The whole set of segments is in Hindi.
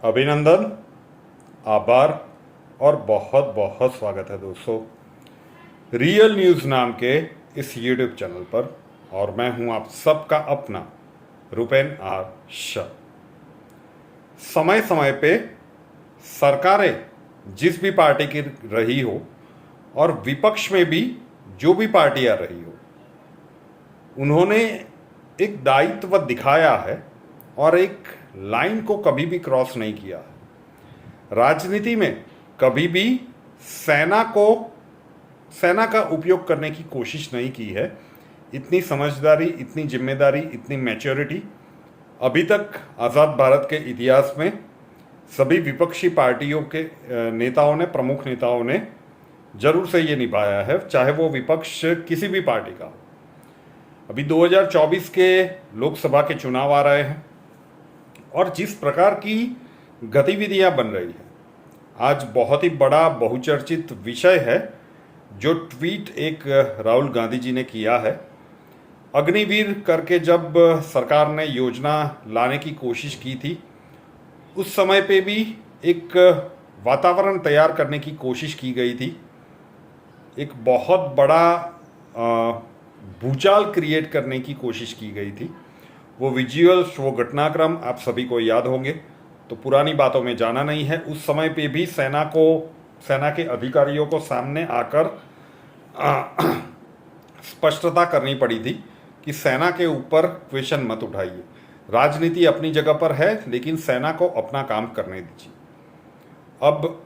अभिनंदन, आभार और बहुत बहुत स्वागत है दोस्तों रियल न्यूज़ नाम के इस यूट्यूब चैनल पर। और मैं हूं आप सबका अपना रुपेन आर शाह। समय समय पे सरकारें जिस भी पार्टी की रही हो और विपक्ष में भी जो भी पार्टियां रही हो, उन्होंने एक दायित्व दिखाया है और एक लाइन को कभी भी क्रॉस नहीं किया है। राजनीति में कभी भी सेना का उपयोग करने की कोशिश नहीं की है। इतनी समझदारी, इतनी जिम्मेदारी, इतनी मैच्योरिटी अभी तक आज़ाद भारत के इतिहास में सभी विपक्षी पार्टियों के नेताओं ने, प्रमुख नेताओं ने जरूर से ये निभाया है, चाहे वो विपक्ष किसी भी पार्टी का हो। अभी 2024 के लोकसभा के चुनाव आ रहे हैं और जिस प्रकार की गतिविधियां बन रही है, आज बहुत ही बड़ा बहुचर्चित विषय है जो ट्वीट एक राहुल गांधी जी ने किया है। अग्निवीर करके जब सरकार ने योजना लाने की कोशिश की थी, उस समय पे भी एक वातावरण तैयार करने की कोशिश की गई थी। एक बहुत बड़ा भूचाल क्रिएट करने की कोशिश की गई थी। वो विजुअल्स, वो घटनाक्रम आप सभी को याद होंगे, तो पुरानी बातों में जाना नहीं है। उस समय पे भी सेना के अधिकारियों को सामने आकर स्पष्टता करनी पड़ी थी कि सेना के ऊपर क्वेश्चन मत उठाइए। राजनीति अपनी जगह पर है, लेकिन सेना को अपना काम करने दीजिए। अब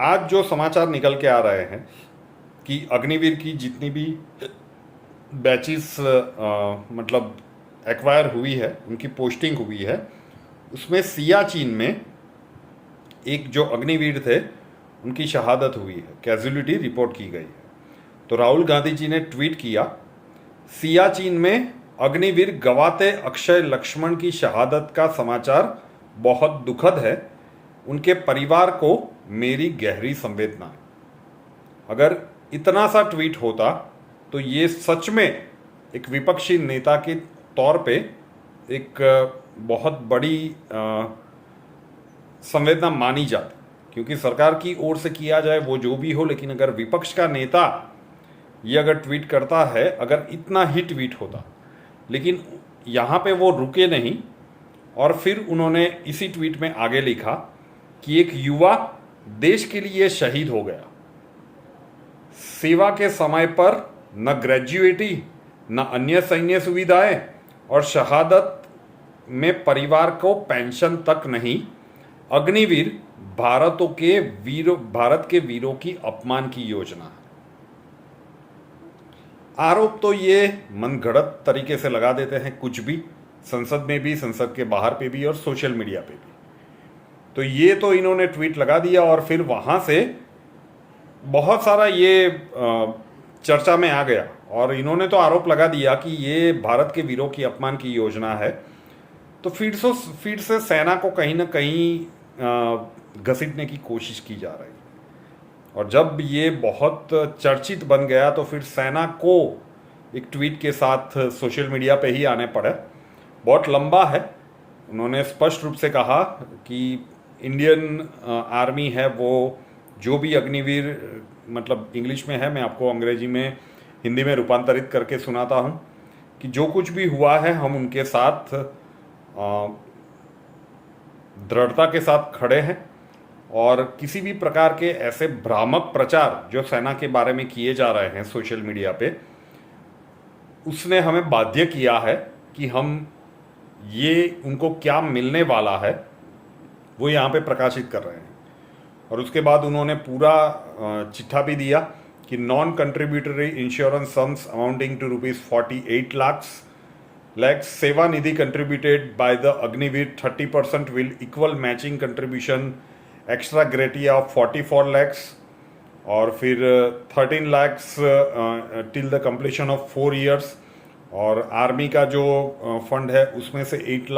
आज जो समाचार निकल के आ रहे हैं कि अग्निवीर की जितनी भी बैचेस मतलब एक्वायर हुई है, उनकी पोस्टिंग हुई है, उसमें सियाचिन में एक जो अग्निवीर थे उनकी शहादत हुई है, कैजुअलिटी रिपोर्ट की गई है। तो राहुल गांधी जी ने ट्वीट किया, सियाचिन में अग्निवीर गवाते अक्षय लक्ष्मण की शहादत का समाचार बहुत दुखद है। उनके परिवार को मेरी गहरी संवेदना है। अगर इतना सा ट्वीट होता तो ये सच में एक विपक्षी नेता के तौर पे एक बहुत बड़ी संवेदना मानी जाती, क्योंकि सरकार की ओर से किया जाए वो जो भी हो, लेकिन अगर विपक्ष का नेता ये अगर ट्वीट करता है, अगर इतना ही ट्वीट होता, लेकिन यहाँ पे वो रुके नहीं और फिर उन्होंने इसी ट्वीट में आगे लिखा कि एक युवा देश के लिए शहीद हो गया। सेवा के समय पर न ग्रेजुएटी, न अन्य सैन्य सुविधाएं और शहादत में परिवार को पेंशन तक नहीं। अग्निवीर भारत के वीरों की अपमान की योजना है। आरोप तो ये मनगढ़ंत तरीके से लगा देते हैं, कुछ भी, संसद में भी, संसद के बाहर पे भी और सोशल मीडिया पे भी। तो ये तो इन्होंने ट्वीट लगा दिया और फिर वहां से बहुत सारा ये चर्चा में आ गया और इन्होंने तो आरोप लगा दिया कि ये भारत के वीरों की अपमान की योजना है। तो फिर से सेना को कहीं ना कहीं घसीटने की कोशिश की जा रही है। और जब ये बहुत चर्चित बन गया तो फिर सेना को एक ट्वीट के साथ सोशल मीडिया पे ही आने पड़े। बहुत लंबा है। उन्होंने स्पष्ट रूप से कहा कि इंडियन आर्मी है वो, जो भी अग्निवीर, मतलब इंग्लिश में है, मैं आपको अंग्रेजी में, हिंदी में रूपांतरित करके सुनाता हूँ कि जो कुछ भी हुआ है हम उनके साथ दृढ़ता के साथ खड़े हैं और किसी भी प्रकार के ऐसे भ्रामक प्रचार जो सेना के बारे में किए जा रहे हैं सोशल मीडिया पे, उसने हमें बाध्य किया है कि हम ये उनको क्या मिलने वाला है वो यहाँ पे प्रकाशित कर रहे हैं। और उसके बाद उन्होंने पूरा चिट्ठा भी दिया कि non contributory insurance sums amounting to ₹48 lakhs Seva Nidhi contributed by the Agniveer 30% will equal matching contribution extra gratia of 44 lakhs और फिर 13 lakhs till the completion of 4 years। और आर्मी का जो फंड है उसमें से 8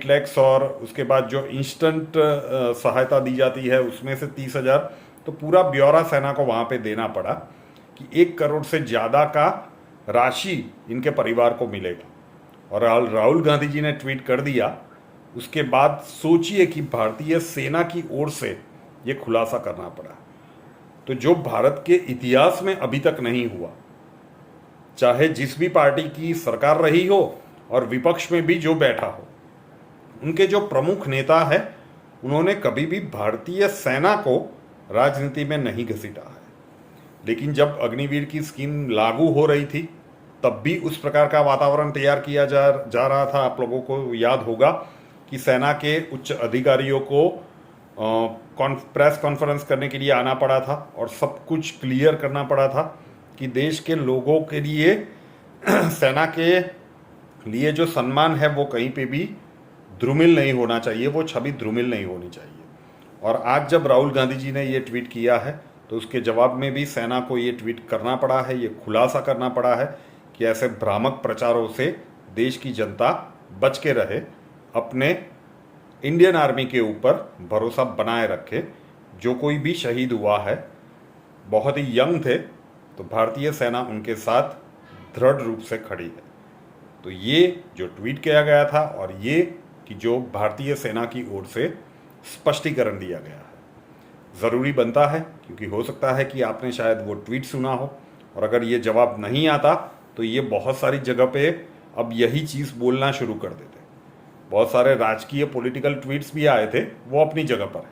lakhs और उसके बाद जो इंस्टेंट सहायता दी जाती है उसमें से 30,000। तो पूरा ब्यौरा सेना को वहाँ पे देना पड़ा कि 1 करोड़ से ज़्यादा का राशि इनके परिवार को मिलेगा। और राहुल गांधी जी ने ट्वीट कर दिया उसके बाद सोचिए कि भारतीय सेना की ओर से ये खुलासा करना पड़ा, तो जो भारत के इतिहास में अभी तक नहीं हुआ। चाहे जिस भी पार्टी की सरकार रही हो और विपक्ष में भी जो बैठा हो, उनके जो प्रमुख नेता है उन्होंने कभी भी भारतीय सेना को राजनीति में नहीं घसीटा है। लेकिन जब अग्निवीर की स्कीम लागू हो रही थी तब भी उस प्रकार का वातावरण तैयार किया जा रहा था। आप लोगों को याद होगा कि सेना के उच्च अधिकारियों को प्रेस कॉन्फ्रेंस करने के लिए आना पड़ा था और सब कुछ क्लियर करना पड़ा था कि देश के लोगों के लिए सेना के लिए जो सम्मान है वो कहीं पे भी ध्रुमिल नहीं होना चाहिए, वो छवि ध्रुमिल नहीं होनी चाहिए। और आज जब राहुल गांधी जी ने ये ट्वीट किया है तो उसके जवाब में भी सेना को ये ट्वीट करना पड़ा है, ये खुलासा करना पड़ा है कि ऐसे भ्रामक प्रचारों से देश की जनता बच के रहे, अपने इंडियन आर्मी के ऊपर भरोसा बनाए रखे। जो कोई भी शहीद हुआ है बहुत ही यंग थे, तो भारतीय सेना उनके साथ दृढ़ रूप से खड़ी है। तो ये जो ट्वीट किया गया था और ये कि जो भारतीय सेना की ओर से स्पष्टीकरण दिया गया है, ज़रूरी बनता है, क्योंकि हो सकता है कि आपने शायद वो ट्वीट सुना हो और अगर ये जवाब नहीं आता तो ये बहुत सारी जगह पे अब यही चीज़ बोलना शुरू कर देते। बहुत सारे राजकीय पॉलिटिकल ट्वीट्स भी आए थे, वो अपनी जगह पर है,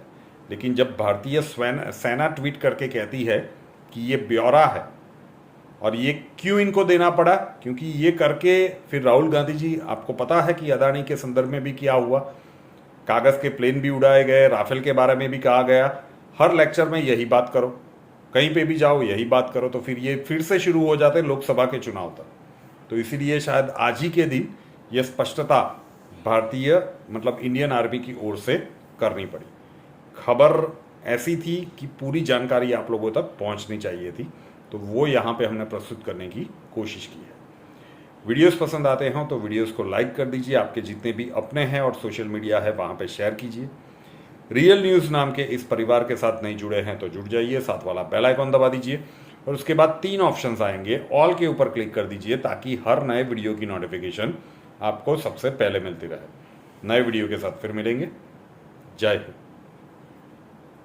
लेकिन जब भारतीय सेना ट्वीट करके कहती है कि ये ब्यौरा है, और ये क्यों इनको देना पड़ा, क्योंकि ये करके फिर राहुल गांधी जी, आपको पता है कि अदानी के संदर्भ में भी क्या हुआ, कागज़ के प्लेन भी उड़ाए गए, राफेल के बारे में भी कहा गया, हर लेक्चर में यही बात करो, कहीं पे भी जाओ यही बात करो, तो फिर ये फिर से शुरू हो जाते लोकसभा के चुनाव तक। तो इसीलिए शायद आज ही के दिन ये स्पष्टता भारतीय मतलब इंडियन आर्मी की ओर से करनी पड़ी। खबर ऐसी थी कि पूरी जानकारी आप लोगों तक पहुंचनी चाहिए थी, तो वो यहाँ पे हमने प्रस्तुत करने की कोशिश की है। वीडियोस पसंद आते हैं तो वीडियोस को लाइक कर दीजिए, आपके जितने भी अपने हैं और सोशल मीडिया है वहाँ पे शेयर कीजिए। रियल न्यूज़ नाम के इस परिवार के साथ नहीं जुड़े हैं तो जुड़ जाइए, साथ वाला बेल आइकॉन दबा दीजिए और उसके बाद 3 ऑप्शंस आएंगे, ऑल के ऊपर क्लिक कर दीजिए ताकि हर नए वीडियो की नोटिफिकेशन आपको सबसे पहले मिलती रहे। नए वीडियो के साथ फिर मिलेंगे। जय हिंद।